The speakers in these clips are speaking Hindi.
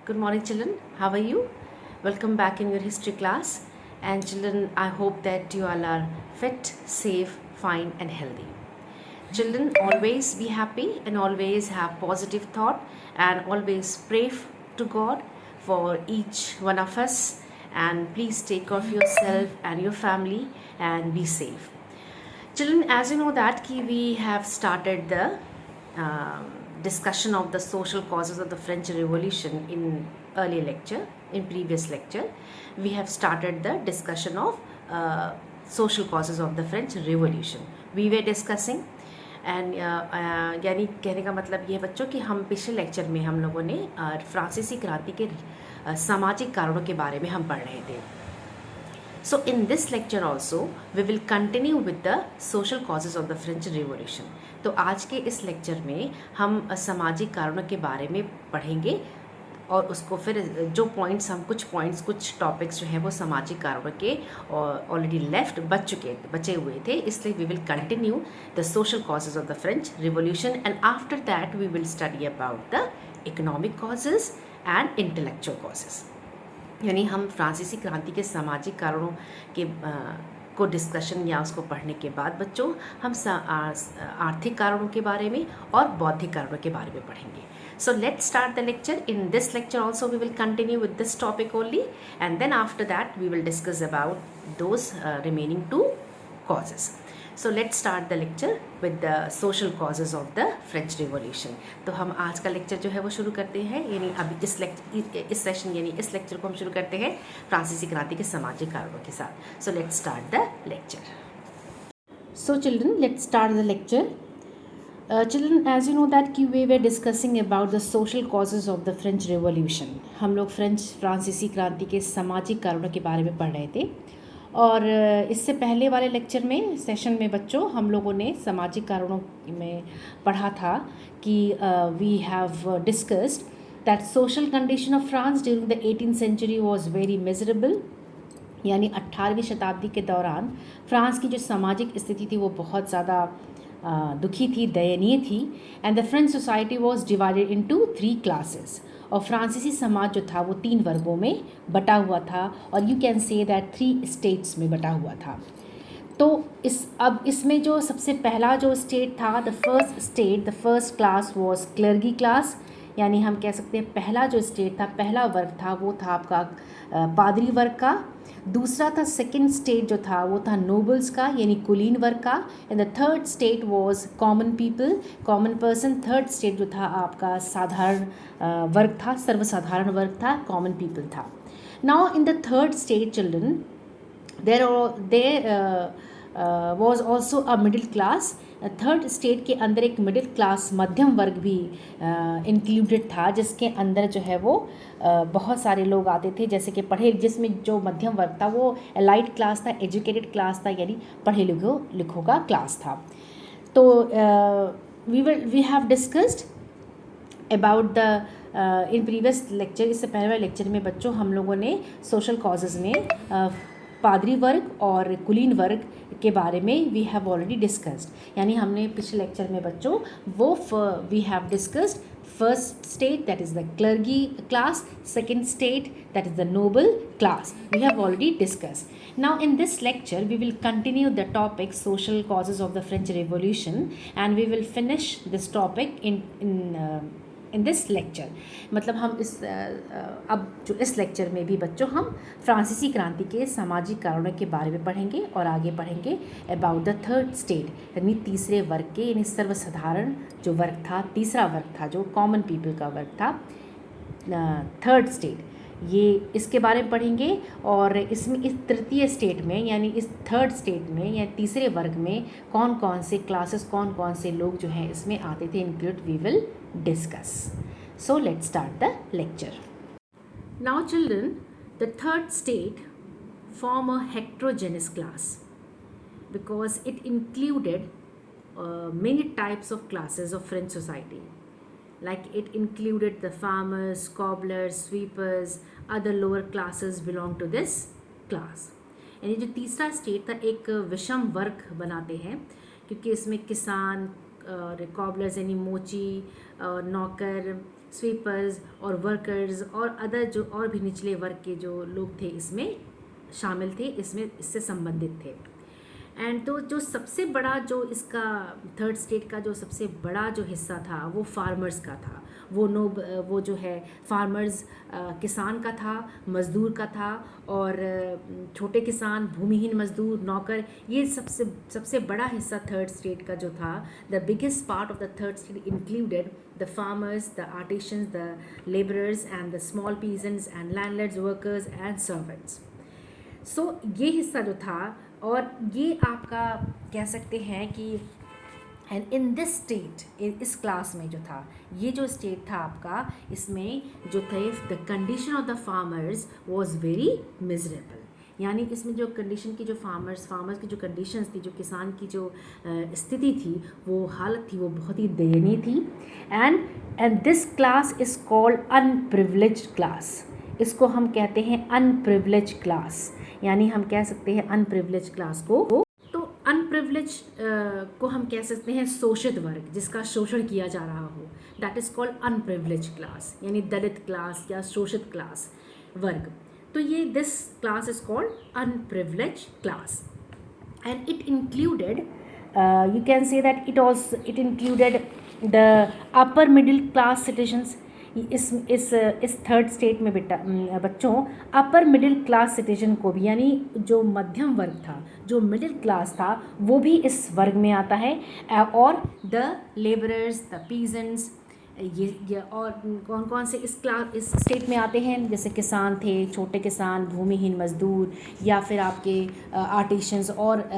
Good morning, children. How are you? Welcome back in your history class. And children, I hope that you all are fit, safe, fine, and healthy. Children, always be happy and always have positive thought and always pray to God for each one of us. And please take care of yourself and your family and be safe. Children, as you know that we have started the discussion of the social causes of the French Revolution in earlier lecture, in previous lecture. We have started the discussion of social causes of the French Revolution. We were discussing and यानी कहने का मतलब ये है बच्चों कि हम पिछले लेक्चर में हम लोगों ने फ्रांसीसी क्रांति के सामाजिक कारणों के बारे में हम पढ़ रहे थे. So in this lecture also we will continue with the social causes of the French Revolution. तो आज के इस लेक्चर में हम सामाजिक कारणों के बारे में पढ़ेंगे और उसको फिर जो पॉइंट्स हम कुछ टॉपिक्स जो हैं वो सामाजिक कारणों के ऑलरेडी बचे हुए थे, इसलिए we will continue the social causes of the French revolution and after that we will study about the economic causes and intellectual causes. यानी हम फ्रांसीसी क्रांति के सामाजिक कारणों के को डिस्कशन या उसको पढ़ने के बाद बच्चों हम आर्थिक कारणों के बारे में और बौद्धिक कारणों के बारे में पढ़ेंगे. So let's start the lecture. In this lecture also we will continue with this topic only, and then after that we will discuss about those remaining two causes. So let's start the lecture with the social causes of the French Revolution. तो हम आज का लेक्चर जो है वो शुरू करते हैं, यानी अभी इस सेशन यानी इस लेक्चर को हम शुरू करते हैं फ्रांसीसी क्रांति के सामाजिक कारणों के साथ. So let's start the lecture. So children, let's start the lecture. Children, as you know that we were discussing about the social causes of the French Revolution. हम लोग फ्रांसीसी क्रांति के सामाजिक कारणों के बारे में पढ़ रहे थे और इससे पहले वाले लेक्चर में सेशन में बच्चों हम लोगों ने सामाजिक कारणों में पढ़ा था कि we have discussed that social condition of France during the 18th century was very miserable. यानी 18वीं शताब्दी के दौरान फ्रांस की जो सामाजिक स्थिति थी वो बहुत ज़्यादा दुखी थी, दयनीय थी. And the French society was divided into 3 classes. और फ्रांसीसी समाज जो था वो 3 वर्गों में बटा हुआ था और you can say that 3 states में बटा हुआ था. तो इसमें जो सबसे पहला जो स्टेट था, the first class was clergy class. यानी हम कह सकते हैं पहला जो स्टेट था, पहला वर्ग था वो था आपका पादरी वर्ग का. दूसरा था सेकंड स्टेट जो था वो था नोबल्स का यानी कुलीन वर्ग का. And the third state was common people, common person. Third state जो था आपका साधारण वर्ग था, सर्वसाधारण वर्ग था, कॉमन पीपल था. Now in the third state children there was also a middle class. Third state के अंदर एक मिडिल क्लास मध्यम वर्ग भी इंक्लूडेड था, जिसके अंदर जो है वो बहुत सारे लोग आते थे, जैसे कि जिसमें जो मध्यम वर्ग था वो एलाइट क्लास था, एजुकेटेड क्लास था, यानी पढ़े लिखों का क्लास था. तो we have discussed about the in previous lecture. इससे पहले वाले लेक्चर में बच्चों हम लोगों ने सोशल कॉजेज़ में पादरी वर्ग और कुलीन वर्ग के बारे में वी हैव ऑलरेडी डिस्कस्ड. यानी हमने पिछले लेक्चर में बच्चों वो we have discussed first state that is the clergy class, second state that is the noble class. We have already discussed. Now in this lecture we will continue the topic social causes of the French Revolution and we will finish this topic in this lecture. मतलब हम अब जो इस लेक्चर में भी बच्चों हम फ्रांसीसी क्रांति के सामाजिक कारणों के बारे में पढ़ेंगे और आगे पढ़ेंगे अबाउट द थर्ड स्टेट यानी तीसरे वर्ग के, यानी सर्वसाधारण जो वर्ग था, तीसरा वर्ग था जो कॉमन पीपल का वर्ग था, थर्ड स्टेट. ये इसके बारे में पढ़ेंगे और इसमें इस तृतीय स्टेट में यानी इस थर्ड स्टेट में या तीसरे वर्ग में कौन कौन से क्लासेस, कौन कौन से लोग जो हैं इसमें आते थे, include we will discuss. So let's start the lecture. Now children, the third state form a heterogeneous class because it included many types of classes of French society. Like it included the farmers, cobblers, sweepers, other lower classes belong to this class. यानी जो तीसरा स्टेट था एक विषम वर्ग बनाते हैं क्योंकि इसमें किसान और कॉबलर्स यानी मोची, नौकर, स्वीपर्स और वर्कर्स और अदर जो और भी निचले वर्ग के जो लोग थे इसमें शामिल थे, इसमें इससे संबंधित थे। एंड तो जो सबसे बड़ा जो इसका थर्ड स्टेट का जो सबसे बड़ा जो हिस्सा था वो फार्मर्स का था। वो जो है फार्मर्स किसान का था, मज़दूर का था, और छोटे किसान, भूमिहीन मज़दूर, नौकर, ये सबसे बड़ा हिस्सा थर्ड स्टेट का जो था। The biggest part of the third state included the farmers, the artisans, the labourers and the small peasants and landlords, workers and servants. So ये हिस्सा जो था, और ये आपका कह सकते हैं कि एंड इन दिस स्टेट, इस क्लास में जो था, ये जो स्टेट था आपका, इसमें जो थे the condition of the farmers was very miserable. यानी इसमें जो कंडीशन की जो फार्मर्स की जो कंडीशंस थी, जो किसान की जो स्थिति थी, वो हालत थी, वो बहुत ही दयनीय थी। And this class is called unprivileged class. इसको हम कहते हैं अनप्रिविलेज्ड क्लास, यानी हम कह सकते हैं अनप्रिविलेज्ड क्लास को। तो अनप्रिविलेज को हम कह सकते हैं शोषित वर्ग, जिसका शोषण किया जा रहा हो, that is called unprivileged class, यानी दलित क्लास या शोषित क्लास वर्ग। तो ये this class is called unprivileged class, and it included, you can say that it included the upper middle class citizens। इस थर्ड स्टेट में बच्चों अपर मिडिल क्लास सिटीजन को भी, यानी जो मध्यम वर्ग था, जो मिडिल क्लास था, वो भी इस वर्ग में आता है। और द लेबरर्स, द पीजेंट्स, ये और कौन कौन से इस स्टेट में आते हैं, जैसे किसान थे, छोटे किसान, भूमिहीन मजदूर, या फिर आपके आर्टिशंस और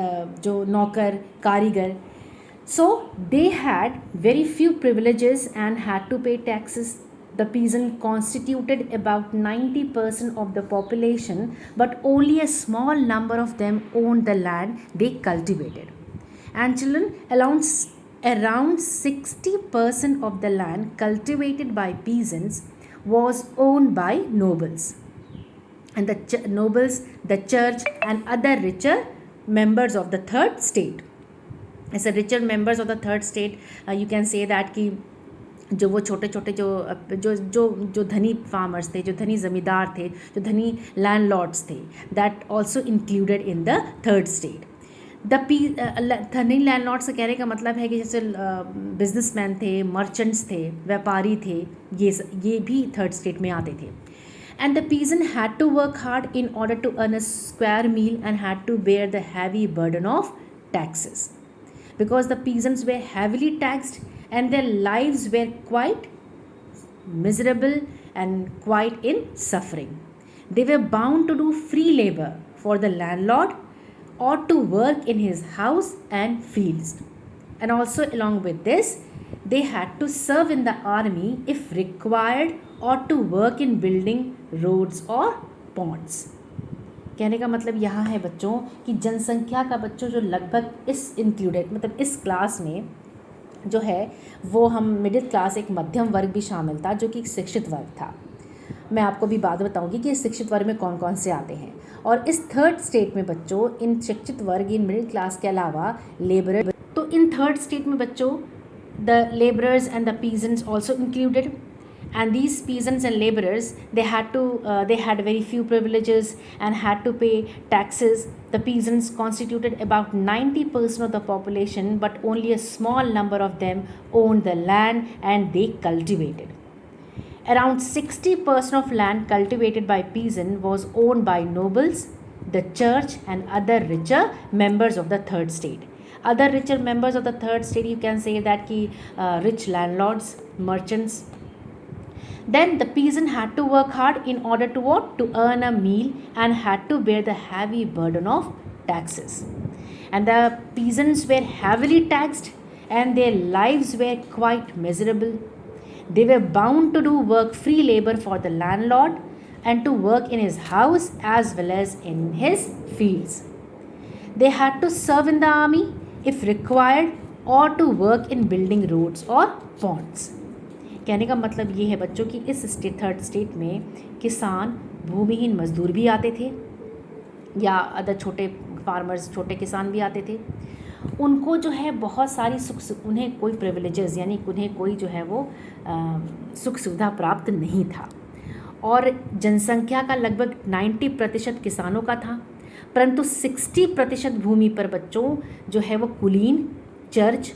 जो नौकर, कारीगर। So they had very few privileges and had to pay taxes. The peasant constituted about 90% of the population, but only a small number of them owned the land they cultivated. And children, around 60% of the land cultivated by peasants was owned by nobles. And the nobles, the church, and other richer members of the third state. As a richer members of the third state, you can say that कि जो वो छोटे छोटे जो धनी फार्मर्स थे, जो धनी ज़मींदार थे, जो धनी लैंडलॉर्ड्स थे, that also included in the third state. धनी लैंडलॉर्ड से कहने का मतलब है कि जैसे बिजनेसमैन थे, मर्चेंट्स थे, व्यापारी थे, ये भी थर्ड स्टेट में आते थे। And the peasant had to work hard in order to earn a square meal and had to bear the heavy burden of taxes. Because the peasants were heavily taxed and their lives were quite miserable and quite in suffering. They were bound to do free labor for the landlord or to work in his house and fields. And also along with this, they had to serve in the army if required or to work in building roads or ponds. कहने का मतलब यहाँ है बच्चों कि जनसंख्या का बच्चों जो लगभग इस इंक्लूडेड मतलब इस क्लास में जो है वो हम मिडिल क्लास, एक मध्यम वर्ग भी शामिल था जो कि शिक्षित वर्ग था। मैं आपको भी बात बताऊंगी कि इस शिक्षित वर्ग में कौन कौन से आते हैं। और इस थर्ड स्टेट में बच्चों इन शिक्षित वर्ग, इन मिडिल क्लास के अलावा लेबरर, तो इन थर्ड स्टेट में बच्चों the labourers and the peasants also included. And these peasants and laborers, they had very few privileges and had to pay taxes. The peasants constituted about 90% of the population, but only a small number of them owned the land and they cultivated. Around 60% of land cultivated by peasant was owned by nobles, the church, and other richer members of the third state. Other richer members of the third state, you can say that ki rich landlords, merchants. Then the peasant had to work hard in order to what? To earn a meal and had to bear the heavy burden of taxes. And the peasants were heavily taxed and their lives were quite miserable. They were bound to do work free labor for the landlord and to work in his house as well as in his fields. They had to serve in the army if required or to work in building roads or ponds. कहने का मतलब ये है बच्चों कि इस थर्ड स्टेट में किसान, भूमिहीन मजदूर भी आते थे या अदर छोटे फार्मर्स, छोटे किसान भी आते थे, उनको जो है बहुत सारी उन्हें कोई प्रिविलेजेस यानी उन्हें कोई जो है वो सुख सुविधा प्राप्त नहीं था। और जनसंख्या का लगभग 90% किसानों का था, परंतु 60% भूमि पर बच्चों जो है वो कुलीन, चर्च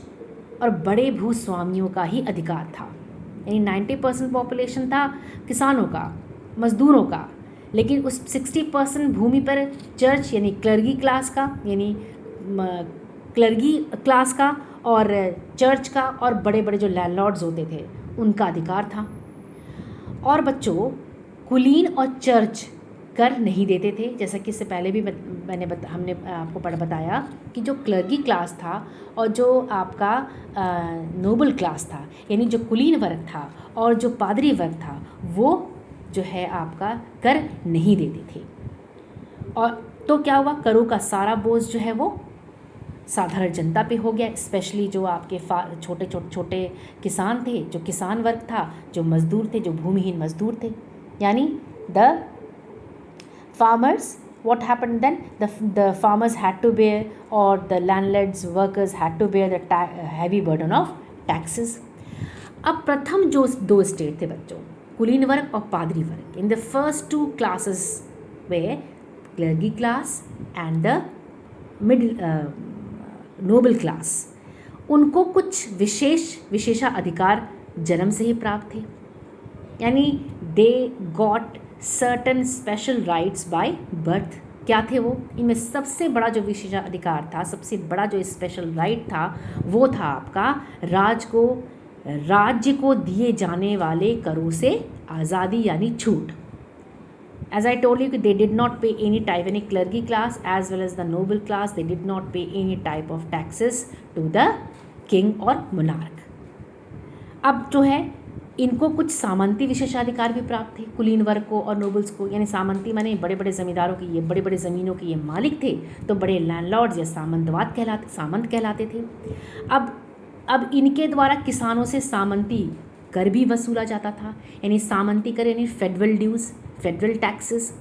और बड़े भूस्वामियों का ही अधिकार था। यानी 90% पॉपुलेशन था किसानों का, मजदूरों का, लेकिन उस 60% भूमि पर चर्च यानी क्लर्गी क्लास का, यानी क्लर्गी क्लास का और चर्च का और बड़े बड़े जो लैंडलॉर्ड्स होते थे उनका अधिकार था। और बच्चों कुलीन और चर्च कर नहीं देते थे, जैसा कि इससे पहले भी हमने आपको बताया कि जो क्लर्गी क्लास था और जो आपका नोबल क्लास था, यानी जो कुलीन वर्ग था और जो पादरी वर्ग था, वो जो है आपका कर नहीं देते थे। और तो क्या हुआ, करों का सारा बोझ जो है वो साधारण जनता पे हो गया, स्पेशली जो आपके छोटे किसान थे, जो किसान वर्ग था, जो मज़दूर थे, जो भूमिहीन मज़दूर थे, यानी the farmers. What happened then? The farmers had to bear, or the landlords, workers had to bear the heavy burden of taxes. अब प्रथम जो दो स्टेट थे बच्चों, कुलीन वर्ग और पादरी वर्ग, in the first two classes वे clergy class and the middle noble class, उनको कुछ विशेषाधिकार जन्म से ही प्राप्त थे, यानी they got certain special rights by birth. क्या थे वो? इनमें सबसे बड़ा जो विशेषाधिकार था, सबसे बड़ा जो स्पेशल राइट था, वो था आपका राज्य को दिए जाने वाले करों से आज़ादी यानी छूट। As I told you, they did not pay any type, any clergy class as well as the noble class, they did not pay any type of taxes to the king or monarch. अब जो है इनको कुछ सामंती विशेषाधिकार भी प्राप्त थे, कुलीन वर्ग को और नोबल्स को, यानी सामंती माने बड़े बड़े ज़मींदारों की, ये बड़े बड़े ज़मीनों के ये मालिक थे, तो बड़े लैंडलॉर्ड्स या सामंत कहलाते थे। अब इनके द्वारा किसानों से सामंती कर भी वसूला जाता था, यानी सामंती कर यानी फेडरल ड्यूज़, फेडरल टैक्सेस।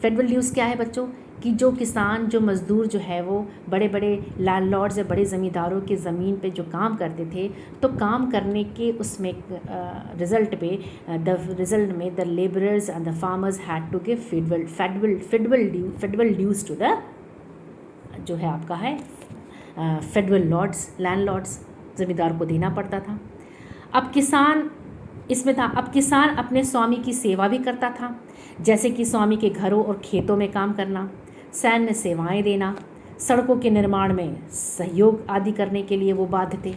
फेडरल ड्यूज़ क्या है बच्चों? कि जो किसान, जो मज़दूर जो है वो बड़े बड़े लैंडलॉर्ड्स या बड़े ज़मींदारों के ज़मीन पे जो काम करते थे, तो काम करने के उसमें रिज़ल्ट में the labourers and the farmers had to give federal dues to the जो है आपका है फेडरल लैंडलॉर्ड्स, ज़मींदार को देना पड़ता था। अब किसान इसमें था, अब किसान अपने स्वामी की सेवा भी करता था, जैसे कि स्वामी के घरों और खेतों में काम करना, सैन्य सेवाएं देना, सड़कों के निर्माण में सहयोग आदि करने के लिए वो बाध्य थे।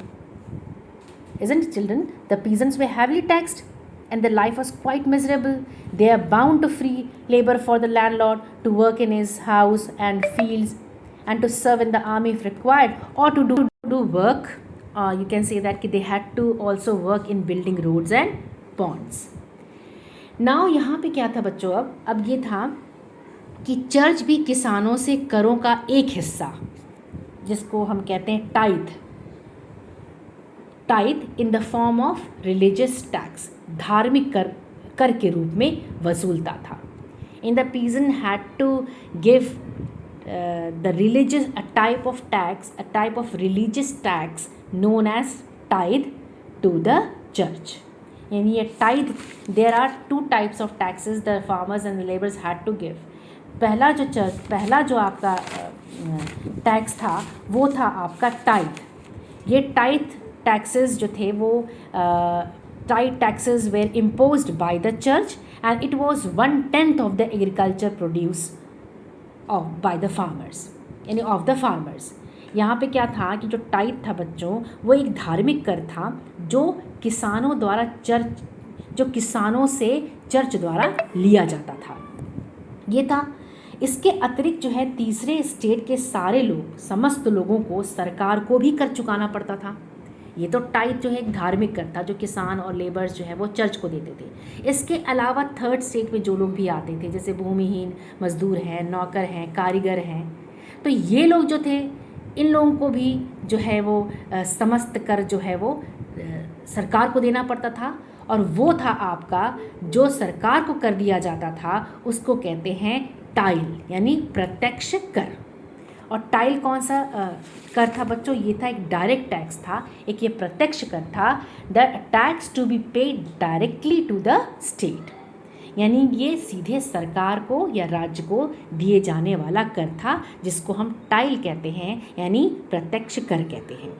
Isn't it, children? The peasants were heavily taxed and their life was quite miserable. They are bound to free labor for the landlord to work in his house and fields and to serve in the army if required, or to do work. You can say that they had to also work in building roads and ponds. Now यहाँ पे क्या था बच्चों? अब ये था कि चर्च भी किसानों से करों का एक हिस्सा, जिसको हम कहते हैं tithe in the form of religious tax, धार्मिक कर के रूप में वसूलता था। In the peasant had to give the religious a type of religious tax known as tithe to the church. यानी ये tithe, there are two types of taxes the farmers and the laborers had to give. पहला जो आपका टैक्स था वो था आपका टाइथ। ये टाइथ टैक्सेस जो थे वो tithe taxes were imposed by the church and it was 1/10 of the agriculture produce by the farmers, यानी ऑफ द फार्मर्स। यहाँ पे क्या था कि जो टाइथ था बच्चों, वो एक धार्मिक कर था जो किसानों से चर्च द्वारा लिया जाता था। ये था। इसके अतिरिक्त जो है तीसरे स्टेट के सारे लोग, समस्त लोगों को सरकार को भी कर चुकाना पड़ता था। ये तो टाइथ जो है एक धार्मिक कर था जो किसान और लेबर्स जो है वो चर्च को देते थे। इसके अलावा थर्ड स्टेट में जो लोग भी आते थे, जैसे भूमिहीन मजदूर हैं, नौकर हैं, कारीगर हैं, तो ये लोग जो थे, इन लोगों को भी जो है वो समस्त कर जो है वो सरकार को देना पड़ता था। और वो था आपका जो सरकार को कर दिया जाता था उसको कहते हैं टाइल, यानी प्रत्यक्ष कर। और टाइल कौन सा कर था बच्चों? ये था एक डायरेक्ट टैक्स था, एक ये प्रत्यक्ष कर था, the tax to be paid directly to the state, यानी ये सीधे सरकार को या राज्य को दिए जाने वाला कर था, जिसको हम टाइल कहते हैं, यानी प्रत्यक्ष कर कहते हैं।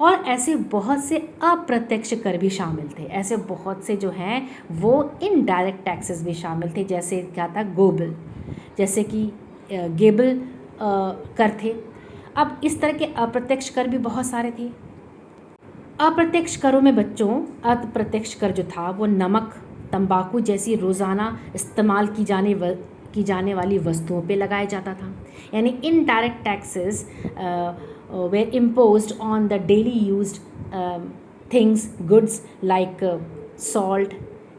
और ऐसे बहुत से अप्रत्यक्ष कर भी शामिल थे, ऐसे बहुत से जो हैं वो इनडायरेक्ट टैक्सेस भी शामिल थे, जैसे क्या था गोबल, जैसे कि गेबल कर थे। अब इस तरह के अप्रत्यक्ष कर भी बहुत सारे थे। अप्रत्यक्ष करों में बच्चों, अप्रत्यक्ष कर जो था वो नमक, तंबाकू जैसी रोज़ाना इस्तेमाल की जाने वाली वस्तुओं पे लगाया जाता था, यानी indirect taxes were imposed on the daily used things, goods like salt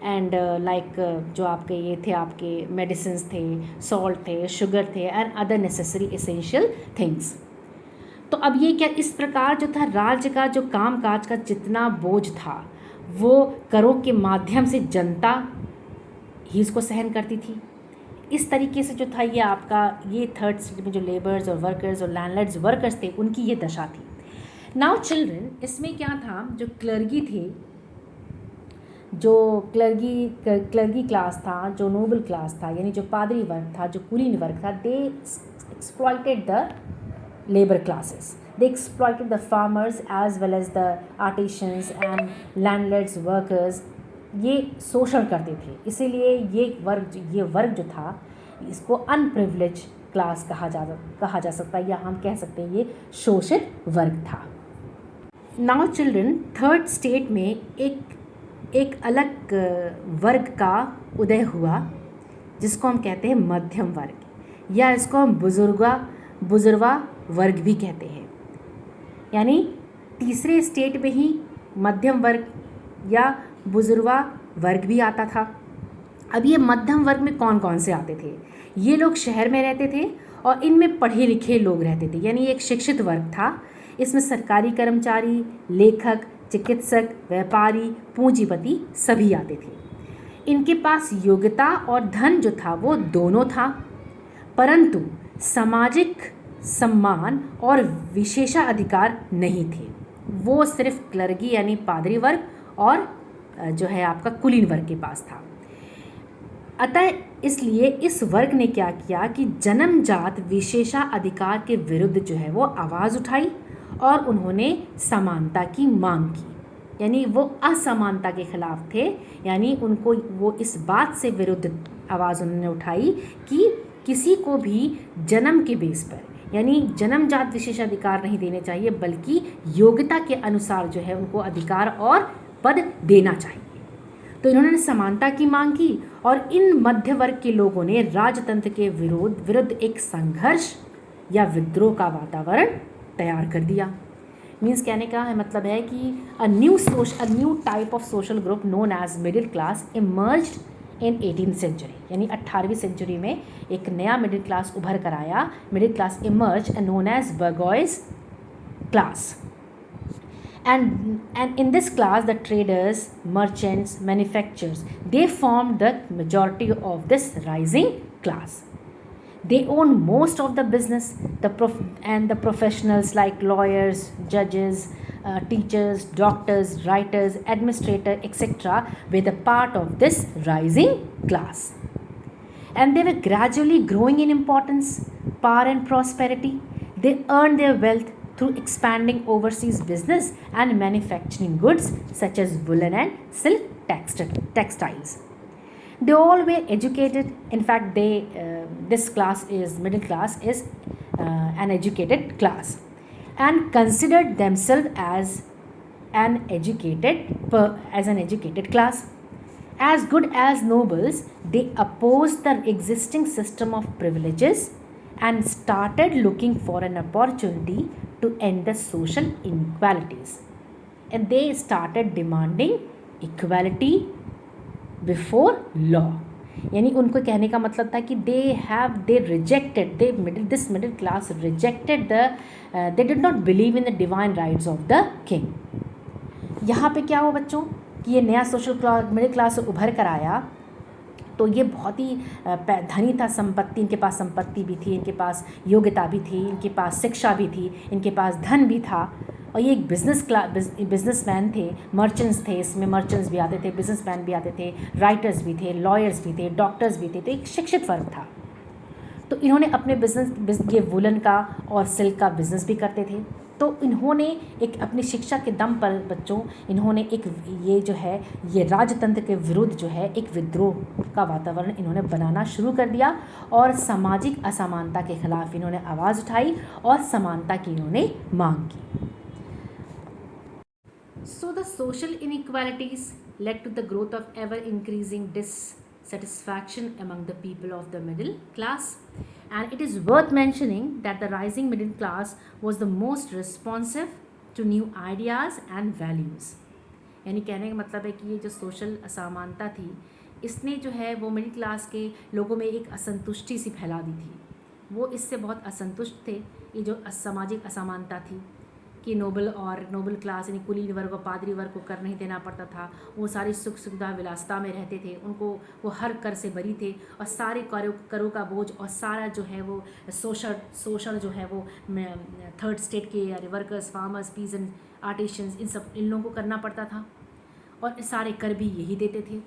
and जो आपके ये थे, आपके मेडिसिन्स थे, सॉल्ट थे, शुगर थे and other necessary essential things. तो अब ये क्या, इस प्रकार जो था राज्य का जो कामकाज का जितना बोझ था वो करों के माध्यम से जनता ही इसको सहन करती थी। इस तरीके से जो था ये आपका ये थर्ड स्टेट में जो लेबर्स और वर्कर्स और लैंडलॉर्ड्स वर्कर्स थे उनकी ये दशा थी। नाउ चिल्ड्रन, इसमें क्या था, जो क्लर्गी थे, जो क्लर्गी क्लास था, जो नोबल क्लास था, यानी जो पादरी वर्ग था, जो कुलीन वर्ग था, they exploited the labor classes. They exploited the farmers as well as the artisans and landlords workers. ये शोषण करते थे, इसीलिए ये वर्ग जो था इसको अनप्रिविलेज क्लास कहा जा सकता है, या हम कह सकते हैं ये शोषित वर्ग था। नाउ चिल्ड्रन, थर्ड स्टेट में एक अलग वर्ग का उदय हुआ जिसको हम कहते हैं मध्यम वर्ग, या इसको हम बुजुर्गा वर्ग भी कहते हैं। यानी तीसरे स्टेट में ही मध्यम वर्ग या बुजुर्गा वर्ग भी आता था। अब ये मध्यम वर्ग में कौन कौन से आते थे? ये लोग शहर में रहते थे और इनमें पढ़े लिखे लोग रहते थे, यानी एक शिक्षित वर्ग था। इसमें सरकारी कर्मचारी, लेखक, चिकित्सक, व्यापारी, पूंजीपति सभी आते थे। इनके पास योग्यता और धन जो था वो दोनों था, परंतु सामाजिक सम्मान और विशेषाधिकार नहीं थे। वो सिर्फ क्लर्गी यानी पादरी वर्ग और जो है आपका कुलीन वर्ग के पास था। अतः इसलिए इस वर्ग ने क्या किया कि जन्मजात विशेषाधिकार के विरुद्ध जो है वो आवाज़ उठाई और उन्होंने समानता की मांग की, यानी वो असमानता के खिलाफ थे। यानी उनको वो इस बात से विरुद्ध आवाज़ उन्होंने उठाई कि किसी को भी जन्म के बेस पर, यानी जन्मजात विशेषाधिकार नहीं देने चाहिए, बल्कि योग्यता के अनुसार जो है उनको अधिकार और पद देना चाहिए। तो इन्होंने समानता की मांग की और इन मध्य वर्ग के लोगों ने राजतंत्र के विरुद्ध एक संघर्ष या विद्रोह का वातावरण तैयार कर दिया। मीन्स कहने का मतलब है कि a new type of social group known as middle class emerged in 18th century, यानी 18वीं सेंचुरी में एक नया मिडिल क्लास उभर कर आया। Middle class emerge and known as bourgeois class, and in this class the traders, merchants, manufacturers, they formed the majority of this rising class. They own most of the business, and the professionals like lawyers, judges, teachers, doctors, writers, administrators, etc. were the part of this rising class. And they were gradually growing in importance, power and prosperity. They earned their wealth through expanding overseas business and manufacturing goods such as woolen and silk textiles. They all were educated. In fact, this class is middle class is an educated class and considered themselves as an educated class. As good as nobles, they opposed the existing system of privileges and started looking for an opportunity to end the social inequalities. And they started demanding equality before law. यानी उनको कहने का मतलब था कि this middle class rejected they did not believe in the divine rights of the king. यहाँ पे क्या हुआ बच्चों कि ये नया सोशल मिडिल क्लास उभर कर आया, तो तो ये बहुत ही धनी था, संपत्ति, इनके पास संपत्ति भी थी, इनके पास योग्यता भी थी, इनके पास शिक्षा भी थी, इनके पास धन भी था। और ये एक बिजनेसमैन थे, मर्चेंट्स थे, इसमें मर्चेंट्स भी आते थे, बिजनेसमैन भी आते थे, राइटर्स भी थे, लॉयर्स भी थे, डॉक्टर्स भी थे, तो एक शिक्षित वर्ग था। तो इन्होंने अपने ये वुलन का और सिल्क का बिज़नेस भी करते थे। तो इन्होंने एक अपनी शिक्षा के दम पर बच्चों, इन्होंने एक ये जो है ये राजतंत्र के विरुद्ध जो है एक विद्रोह का वातावरण इन्होंने बनाना शुरू कर दिया और सामाजिक असमानता के खिलाफ इन्होंने आवाज़ उठाई और समानता की इन्होंने मांग की। So the social inequalities led to the growth of ever increasing dissatisfaction among the people of the middle class, and it is worth mentioning that the rising middle class was the most responsive to new ideas and values. यानी कहने का मतलब है कि ये जो सोशल असमानता थी, इसने जो है वो मिडिल क्लास के लोगों में एक असंतुष्टि सी फैला दी थी। वो इससे बहुत असंतुष्ट थे, ये जो सामाजिक असमानता थी कि नोबल क्लास यानी कुलीन वर्ग और पादरी वर्ग को कर नहीं देना पड़ता था। वो सारी सुख सुविधा विलासता में रहते थे, उनको वो हर कर से बरी थे और सारे करों का बोझ और सारा जो है वो शोषण जो है वो थर्ड स्टेट के यानी वर्कर्स, फार्मर्स, पीजेंट, आर्टिशंस, इन लोगों को करना पड़ता था और सारे कर भी यही देते थे।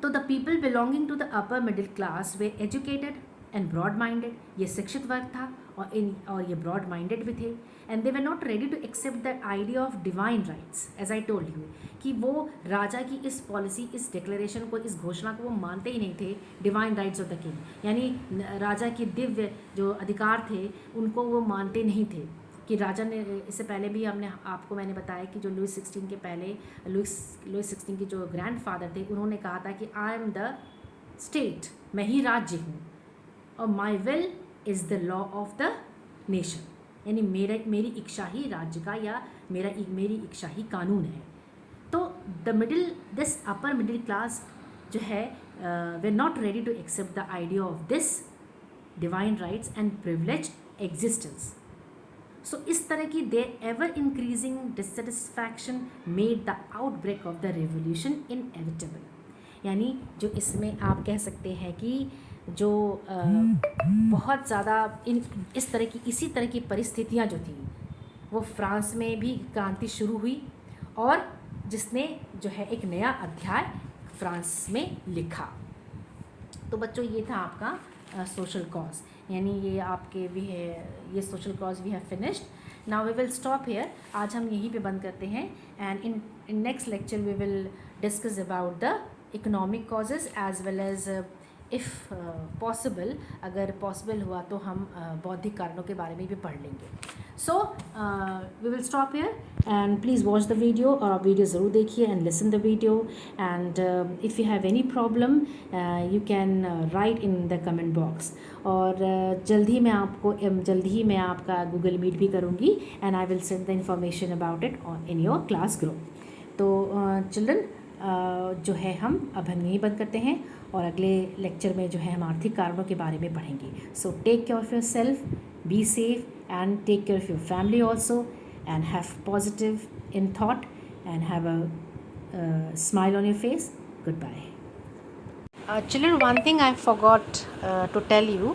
तो the people belonging to the upper middle class वे एजुकेटेड एंड ब्रॉड माइंडेड, ये शिक्षित वर्ग था और ये ब्रॉड माइंडेड भी थे। And they were not ready to accept the idea of divine rights, as I told you, कि वो राजा की इस पॉलिसी, इस डिक्लेरेशन को, इस घोषणा को वो मानते ही नहीं थे, divine rights of the king, यानी राजा की दिव्य जो अधिकार थे उनको वो मानते नहीं थे। कि राजा ने, इससे पहले भी मैंने बताया कि जो लुइस 16 के पहले लुइस 16 के जो ग्रैंडफादर थे, उन्होंने कहा था कि आई एम द स्टेट, मैं ही राज्य हूँ और my will is the law of the nation, यानी मेरी इच्छा ही राज्य का या मेरी इच्छा ही कानून है। तो दिस अपर मिडिल क्लास जो है वे not ready to accept the idea of this divine rights and privilege existence. So इस तरह की they ever increasing dissatisfaction made the outbreak of the revolution inevitable, यानी जो इसमें आप कह सकते हैं कि जो बहुत ज़्यादा इसी तरह की परिस्थितियाँ जो थी वो फ्रांस में भी क्रांति शुरू हुई और जिसने जो है एक नया अध्याय फ्रांस में लिखा। तो बच्चों ये था आपका सोशल कॉज, यानी ये आपके भी है, ये social cause we have finished. Now we will stop here, आज हम यहीं पे बंद करते हैं and in next lecture we will discuss about the economic causes as well as if possible, अगर पॉसिबल हुआ तो हम बौद्धिक कारणों के बारे में भी पढ़ लेंगे। So we will stop here and please watch the video, और आप वीडियो ज़रूर देखिए and listen the video, and if you have any problem you can write in the comment box. और जल्दी ही मैं आपका गूगल मीट भी करूँगी and I will send the information about it in your class group. तो चिल्ड्रन जो है हम यहीं बंद करते हैं और अगले लेक्चर में जो है हम आर्थिक कारणों के बारे में पढ़ेंगे। So take care of your self, be safe and take care of your family also, and have positive in thought and have a smile on your face. Good bye. Children, one thing I forgot to tell you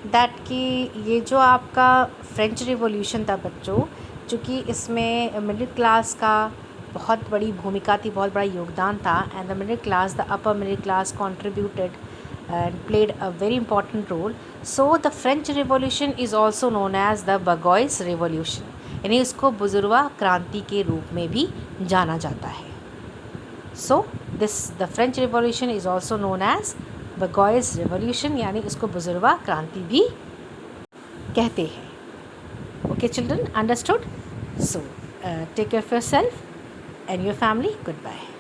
that कि ये जो आपका फ्रेंच रिवॉल्यूशन था बच्चों, चूँकि इसमें मिडिल क्लास का बहुत बड़ी भूमिका थी, बहुत बड़ा योगदान था, and the middle class, the upper middle class contributed and played a very important role. So the French Revolution is also known as the Bourgeois Revolution, यानी इसको बुजुर्वा क्रांति के रूप में भी जाना जाता है। So the French Revolution is also known as Bourgeois Revolution, यानी इसको बुजुर्वा क्रांति भी कहते हैं। Okay children, understood? So take care of yourself and your family. Goodbye.